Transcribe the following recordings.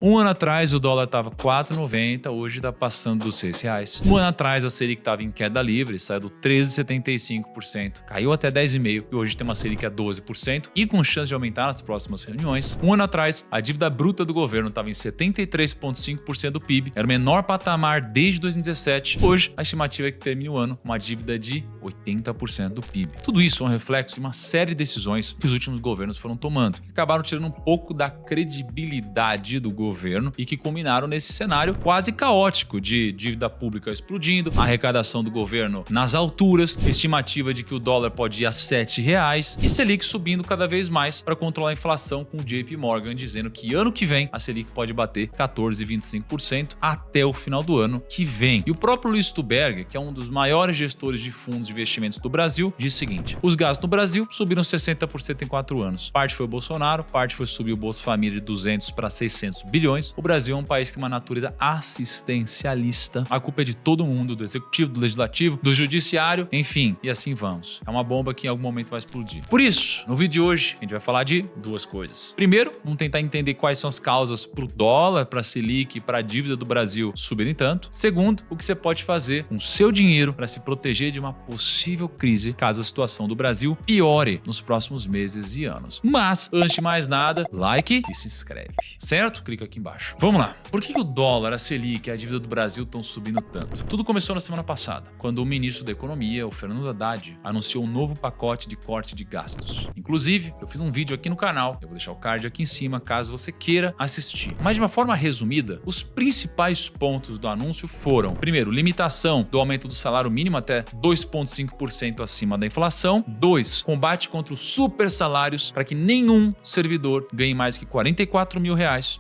Um ano atrás o dólar estava 4,90, hoje está passando dos R$6. Um ano atrás a Selic estava em queda livre, saiu do 13,75%, caiu até 10,5% e hoje tem uma Selic a 12% e com chance de aumentar nas próximas reuniões. Um ano atrás a dívida bruta do governo estava em 73,5% do PIB, era o menor patamar desde 2017. Hoje a estimativa é que termine o ano com uma dívida de 80% do PIB. Tudo isso é um reflexo de uma série de decisões que os últimos governos foram tomando, que acabaram tirando um pouco da credibilidade do governo e que culminaram nesse cenário quase caótico de dívida pública explodindo, arrecadação do governo nas alturas, estimativa de que o dólar pode ir a R$7 e Selic subindo cada vez mais para controlar a inflação, com o JP Morgan dizendo que ano que vem a Selic pode bater 14,25% até o final do ano que vem. E o próprio Luiz Stuberger, que é um dos maiores gestores de fundos de investimentos do Brasil, diz o seguinte: os gastos no Brasil subiram 60% em 4 anos. Parte foi o Bolsonaro, parte foi subir o Bolsa Família de 200 para 600 bilhões. O Brasil é um país que tem uma natureza assistencialista. A culpa é de todo mundo, do executivo, do legislativo, do judiciário, enfim, e assim vamos. É uma bomba que em algum momento vai explodir. Por isso, no vídeo de hoje, a gente vai falar de duas coisas. Primeiro, vamos tentar entender quais são as causas para o dólar, para a Selic e para a dívida do Brasil subirem tanto. Segundo, o que você pode fazer com o seu dinheiro para se proteger de uma possível crise caso a situação do Brasil piore nos próximos meses e anos. Mas, antes de mais nada, like e se inscreve, certo? Clica aqui embaixo. Vamos lá. Por que o dólar, a Selic e a dívida do Brasil estão subindo tanto? Tudo começou na semana passada, quando o ministro da Economia, o Fernando Haddad, anunciou um novo pacote de corte de gastos. Inclusive, eu fiz um vídeo aqui no canal, eu vou deixar o card aqui em cima caso você queira assistir. Mas de uma forma resumida, os principais pontos do anúncio foram: primeiro, limitação do aumento do salário mínimo até 2,5% acima da inflação. 2, combate contra os super salários para que nenhum servidor ganhe mais que R$44 mil.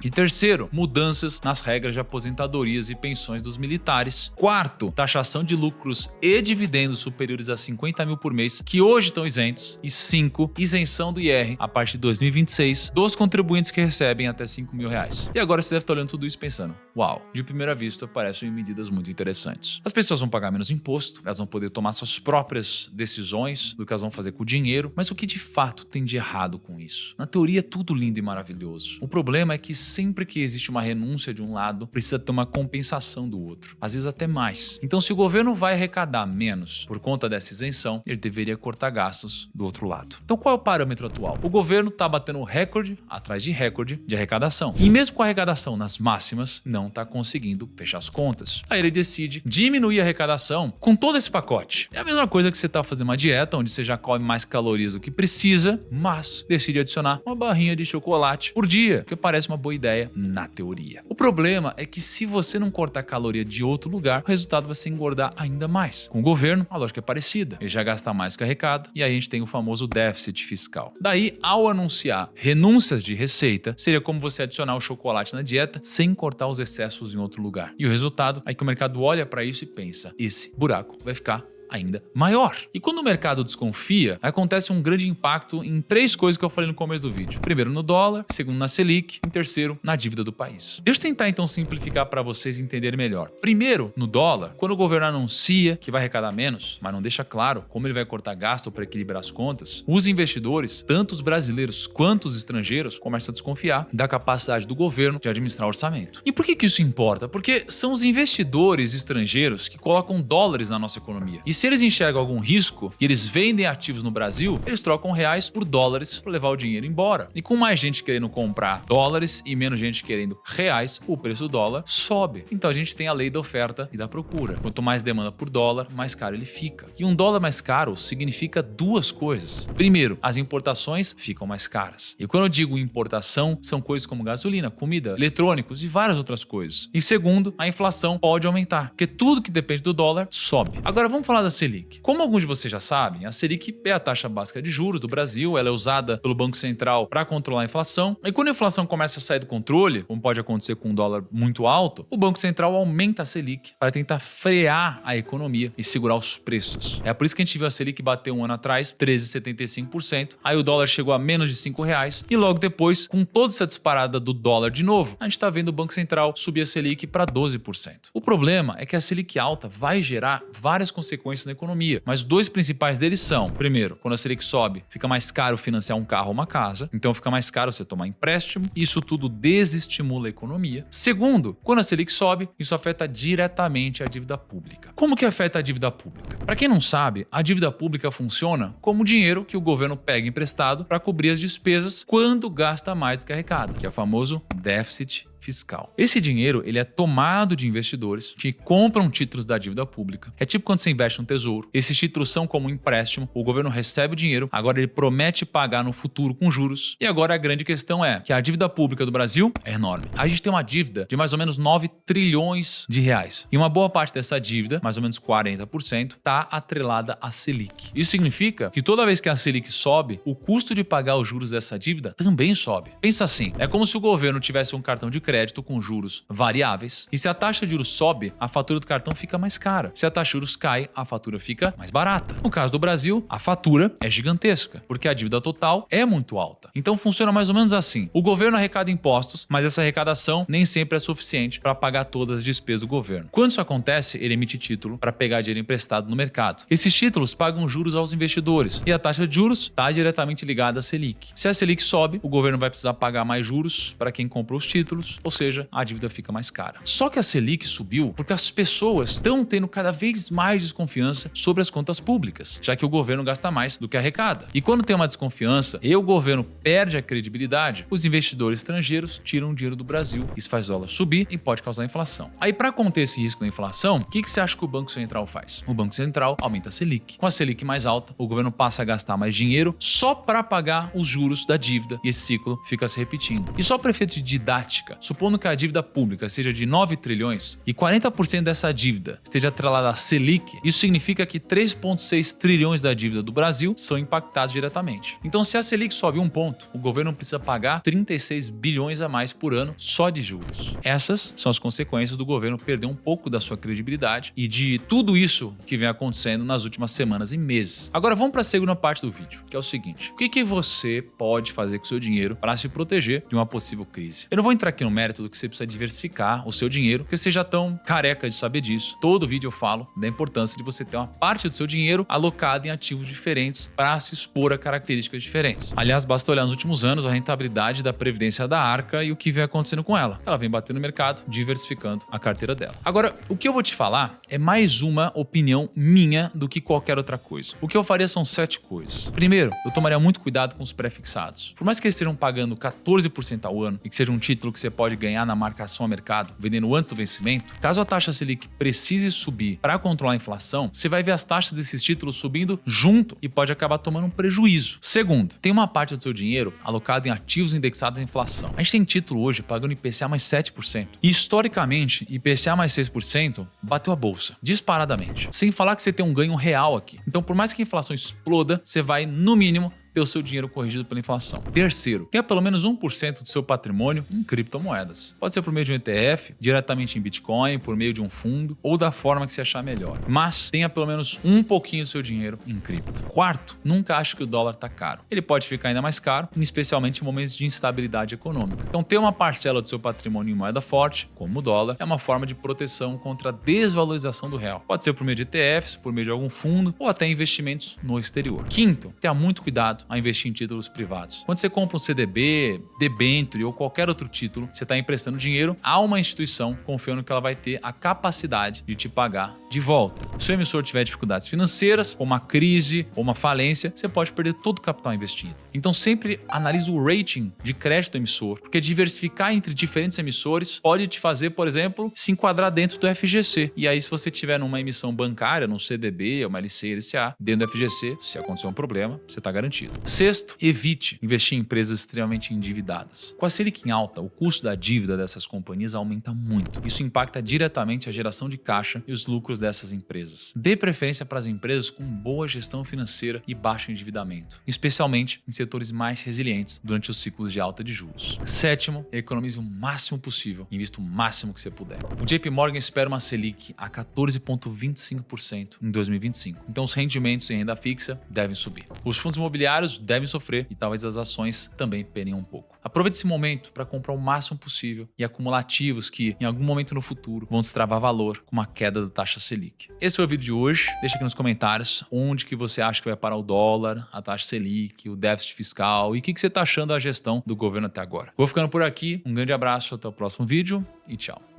E terceiro, mudanças nas regras de aposentadorias e pensões dos militares. Quarto, taxação de lucros e dividendos superiores a 50 mil por mês, que hoje estão isentos. E 5, isenção do IR a partir de 2026 dos contribuintes que recebem até R$5 mil. E agora você deve estar olhando tudo isso pensando: uau, de primeira vista parecem medidas muito interessantes. As pessoas vão pagar menos imposto, elas vão poder tomar suas próprias decisões do que elas vão fazer com o dinheiro, mas o que de fato tem de errado com isso? Na teoria é tudo lindo e maravilhoso. O problema é que sempre que existe uma renúncia de um lado, precisa ter uma compensação do outro, às vezes até mais. Então, se o governo vai arrecadar menos por conta dessa isenção, ele deveria cortar gastos do outro lado. Então, qual é o parâmetro atual? O governo está batendo recorde atrás de recorde de arrecadação. E mesmo com a arrecadação nas máximas, não está conseguindo fechar as contas. Aí ele decide diminuir a arrecadação com todo esse pacote. É a mesma coisa que você está fazendo uma dieta, onde você já come mais calorias do que precisa, mas decide adicionar uma barrinha de chocolate por dia, que parece uma boa ideia na teoria. O problema é que se você não cortar caloria de outro lugar, o resultado vai ser engordar ainda mais. Com o governo, a lógica é parecida. Ele já gasta mais do que arrecada e aí a gente tem o famoso déficit fiscal. Daí, ao anunciar renúncias de receita, seria como você adicionar o chocolate na dieta sem cortar os excessos em outro lugar. E o resultado é que o mercado olha para isso e pensa: esse buraco vai ficar ainda maior. E quando o mercado desconfia, acontece um grande impacto em 3 coisas que eu falei no começo do vídeo. Primeiro no dólar, segundo na Selic, e terceiro na dívida do país. Deixa eu tentar então simplificar para vocês entenderem melhor. Primeiro, no dólar, quando o governo anuncia que vai arrecadar menos, mas não deixa claro como ele vai cortar gasto para equilibrar as contas, os investidores, tanto os brasileiros quanto os estrangeiros, começam a desconfiar da capacidade do governo de administrar o orçamento. E por que isso importa? Porque são os investidores estrangeiros que colocam dólares na nossa economia. E se eles enxergam algum risco e eles vendem ativos no Brasil, eles trocam reais por dólares para levar o dinheiro embora. E com mais gente querendo comprar dólares e menos gente querendo reais, o preço do dólar sobe. Então a gente tem a lei da oferta e da procura. Quanto mais demanda por dólar, mais caro ele fica. E um dólar mais caro significa 2 coisas. Primeiro, as importações ficam mais caras. E quando eu digo importação, são coisas como gasolina, comida, eletrônicos e várias outras coisas. E segundo, a inflação pode aumentar, porque tudo que depende do dólar sobe. Agora vamos falar da Selic. Como alguns de vocês já sabem, a Selic é a taxa básica de juros do Brasil, ela é usada pelo Banco Central para controlar a inflação. E quando a inflação começa a sair do controle, como pode acontecer com um dólar muito alto, o Banco Central aumenta a Selic para tentar frear a economia e segurar os preços. É por isso que a gente viu a Selic bater um ano atrás 13,75%, aí o dólar chegou a menos de R$5 e logo depois, com toda essa disparada do dólar de novo, a gente está vendo o Banco Central subir a Selic para 12%. O problema é que a Selic alta vai gerar várias consequências consequências na economia, mas dois principais deles são: primeiro, quando a Selic sobe, fica mais caro financiar um carro ou uma casa, então fica mais caro você tomar empréstimo, isso tudo desestimula a economia. Segundo, quando a Selic sobe, isso afeta diretamente a dívida pública. Como que afeta a dívida pública? Para quem não sabe, a dívida pública funciona como dinheiro que o governo pega emprestado para cobrir as despesas quando gasta mais do que arrecada, que é o famoso déficit fiscal. Esse dinheiro ele é tomado de investidores que compram títulos da dívida pública. É tipo quando você investe no tesouro. Esses títulos são como um empréstimo, o governo recebe o dinheiro, agora ele promete pagar no futuro com juros. E agora a grande questão é que a dívida pública do Brasil é enorme. A gente tem uma dívida de mais ou menos 9 trilhões de reais. E uma boa parte dessa dívida, mais ou menos 40%, está atrelada à Selic. Isso significa que toda vez que a Selic sobe, o custo de pagar os juros dessa dívida também sobe. Pensa assim, é como se o governo tivesse um cartão de crédito com juros variáveis, e se a taxa de juros sobe, a fatura do cartão fica mais cara. Se a taxa de juros cai, a fatura fica mais barata. No caso do Brasil, a fatura é gigantesca, porque a dívida total é muito alta. Então funciona mais ou menos assim. O governo arrecada impostos, mas essa arrecadação nem sempre é suficiente para pagar todas as despesas do governo. Quando isso acontece, ele emite título para pegar dinheiro emprestado no mercado. Esses títulos pagam juros aos investidores, e a taxa de juros está diretamente ligada à Selic. Se a Selic sobe, o governo vai precisar pagar mais juros para quem comprou os títulos, ou seja, a dívida fica mais cara. Só que a Selic subiu porque as pessoas estão tendo cada vez mais desconfiança sobre as contas públicas, já que o governo gasta mais do que arrecada. E quando tem uma desconfiança e o governo perde a credibilidade, os investidores estrangeiros tiram o dinheiro do Brasil. Isso faz o dólar subir e pode causar inflação. Aí, para conter esse risco da inflação, o que você acha que o Banco Central faz? O Banco Central aumenta a Selic. Com a Selic mais alta, o governo passa a gastar mais dinheiro só para pagar os juros da dívida, e esse ciclo fica se repetindo. E só para efeito de didática, supondo que a dívida pública seja de 9 trilhões e 40% dessa dívida esteja atrelada à Selic, isso significa que 3,6 trilhões da dívida do Brasil são impactados diretamente. Então, se a Selic sobe um ponto, o governo precisa pagar 36 bilhões a mais por ano só de juros. Essas são as consequências do governo perder um pouco da sua credibilidade e de tudo isso que vem acontecendo nas últimas semanas e meses. Agora vamos para a segunda parte do vídeo, que é o seguinte: o que você pode fazer com o seu dinheiro para se proteger de uma possível crise? Eu não vou entrar aqui no mérito do que você precisa diversificar o seu dinheiro, porque vocês já estão careca de saber disso. Todo vídeo eu falo da importância de você ter uma parte do seu dinheiro alocada em ativos diferentes para se expor a características diferentes. Aliás, basta olhar nos últimos anos a rentabilidade da previdência da Arca e o que vem acontecendo com ela. Ela vem batendo no mercado, diversificando a carteira dela. Agora, o que eu vou te falar é mais uma opinião minha do que qualquer outra coisa. O que eu faria são 7 coisas. Primeiro, eu tomaria muito cuidado com os pré-fixados. Por mais que eles estejam pagando 14% ao ano e que seja um título que você pode ganhar na marcação a mercado, vendendo antes do vencimento, caso a taxa Selic precise subir para controlar a inflação, você vai ver as taxas desses títulos subindo junto e pode acabar tomando um prejuízo. Segundo, tem uma parte do seu dinheiro alocado em ativos indexados à inflação. A gente tem título hoje pagando IPCA mais 7%. E historicamente, IPCA mais 6% bateu a bolsa, disparadamente. Sem falar que você tem um ganho real aqui. Então, por mais que a inflação exploda, você vai, no mínimo, ter o seu dinheiro corrigido pela inflação. Terceiro, tenha pelo menos 1% do seu patrimônio em criptomoedas. Pode ser por meio de um ETF, diretamente em Bitcoin, por meio de um fundo ou da forma que você achar melhor. Mas tenha pelo menos um pouquinho do seu dinheiro em cripto. Quarto, nunca ache que o dólar está caro. Ele pode ficar ainda mais caro, especialmente em momentos de instabilidade econômica. Então, ter uma parcela do seu patrimônio em moeda forte, como o dólar, é uma forma de proteção contra a desvalorização do real. Pode ser por meio de ETFs, por meio de algum fundo ou até investimentos no exterior. Quinto, tenha muito cuidado a investir em títulos privados. Quando você compra um CDB, debênture ou qualquer outro título, você está emprestando dinheiro a uma instituição confiando que ela vai ter a capacidade de te pagar de volta. Se o emissor tiver dificuldades financeiras, ou uma crise, ou uma falência, você pode perder todo o capital investido. Então sempre analise o rating de crédito do emissor, porque diversificar entre diferentes emissores pode te fazer, por exemplo, se enquadrar dentro do FGC. E aí, se você tiver numa emissão bancária, num CDB, uma LC, LCA, dentro do FGC, se acontecer um problema, você está garantido. Sexto, evite investir em empresas extremamente endividadas. Com a Selic em alta, o custo da dívida dessas companhias aumenta muito. Isso impacta diretamente a geração de caixa e os lucros dessas empresas. Dê preferência para as empresas com boa gestão financeira e baixo endividamento, especialmente em setores mais resilientes durante os ciclos de alta de juros. Sétimo, economize o máximo possível, invista o máximo que você puder. O JP Morgan espera uma Selic a 14,25% em 2025. Então os rendimentos em renda fixa devem subir. Os fundos imobiliários empresários devem sofrer e talvez as ações também perem um pouco. Aproveite esse momento para comprar o máximo possível e acumular ativos que, em algum momento no futuro, vão destravar valor com uma queda da taxa Selic. Esse foi o vídeo de hoje. Deixa aqui nos comentários onde que você acha que vai parar o dólar, a taxa Selic, o déficit fiscal e o que você está achando da gestão do governo até agora. Vou ficando por aqui. Um grande abraço, até o próximo vídeo e tchau.